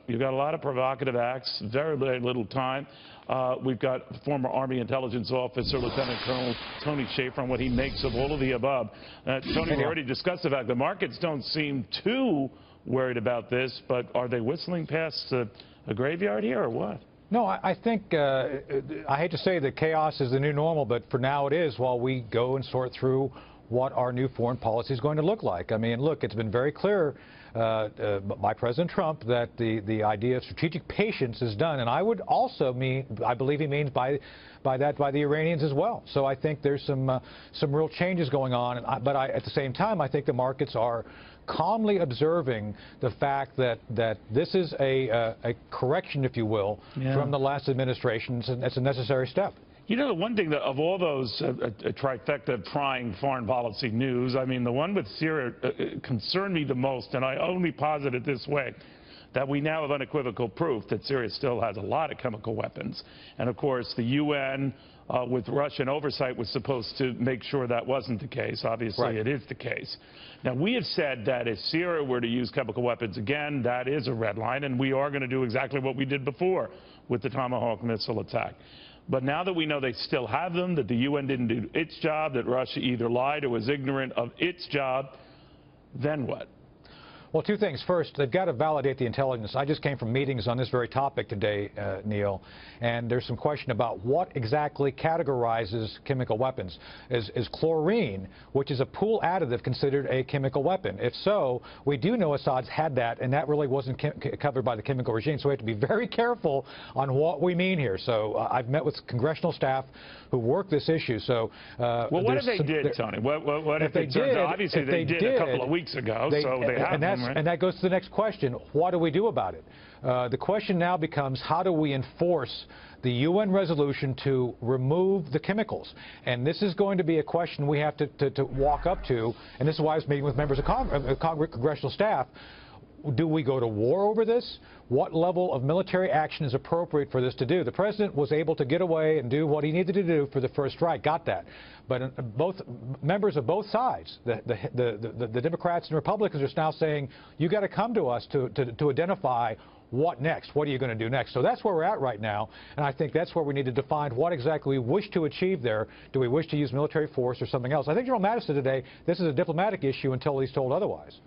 You've got a lot of provocative acts, very, very little time. We've got former Army Intelligence Officer Lieutenant Colonel Tony Shaffer on what he makes of all of the above. Tony, we already discussed the fact the markets don't seem too worried about this, but are they whistling past a graveyard here or what? No, I think, I hate to say that chaos is the new normal, but for now it is while we go and sort through what our new foreign policy is going to look like. I mean, look, it's been very clear by President Trump that the idea of strategic patience is done, and I would also mean, I believe he means by the Iranians as well. So I think there's some real changes going on, but at the same time, I think the markets are calmly observing the fact that this is a correction, if you will, from the last administration. It's a necessary step. You know, the one thing that of all those trifecta of trying foreign policy news, I mean, the one with Syria concerned me the most, and I only posit it this way, that we now have unequivocal proof that Syria still has a lot of chemical weapons. And, of course, the UN, with Russian oversight, was supposed to make sure that wasn't the case. Obviously, it is the case. Now, we have said that if Syria were to use chemical weapons again, that is a red line, and we are going to do exactly what we did before with the Tomahawk missile attack. But now that we know they still have them, that the UN didn't do its job, that Russia either lied or was ignorant of its job, then what? Well, two things. First, they've got to validate the intelligence. I just came from meetings on this very topic today, Neil, and there's some question about what exactly categorizes chemical weapons. Is chlorine, which is a pool additive, considered a chemical weapon? If so, we do know Assad's had that, and that really wasn't covered by the chemical regime, so we have to be very careful on what we mean here. So I've met with congressional staff who work this issue. So, well, what if they did, Tony? What if they did? Obviously, they did a couple of weeks ago, so they have them. And that goes to the next question. What do we do about it? The question now becomes, how do we enforce the UN resolution to remove the chemicals? And this is going to be a question we have to walk up to, and this is why I was meeting with members of congressional staff. Do we go to war over this? What level of military action is appropriate for this to do? The president was able to get away and do what he needed to do for the first strike, got that. But both members of both sides, the Democrats and Republicans, are now saying, you got to come to us to identify what next? What are you going to do next? So that's where we're at right now, and I think that's where we need to define what exactly we wish to achieve there. Do we wish to use military force or something else? I think General Mattis said today this is a diplomatic issue until he's told otherwise.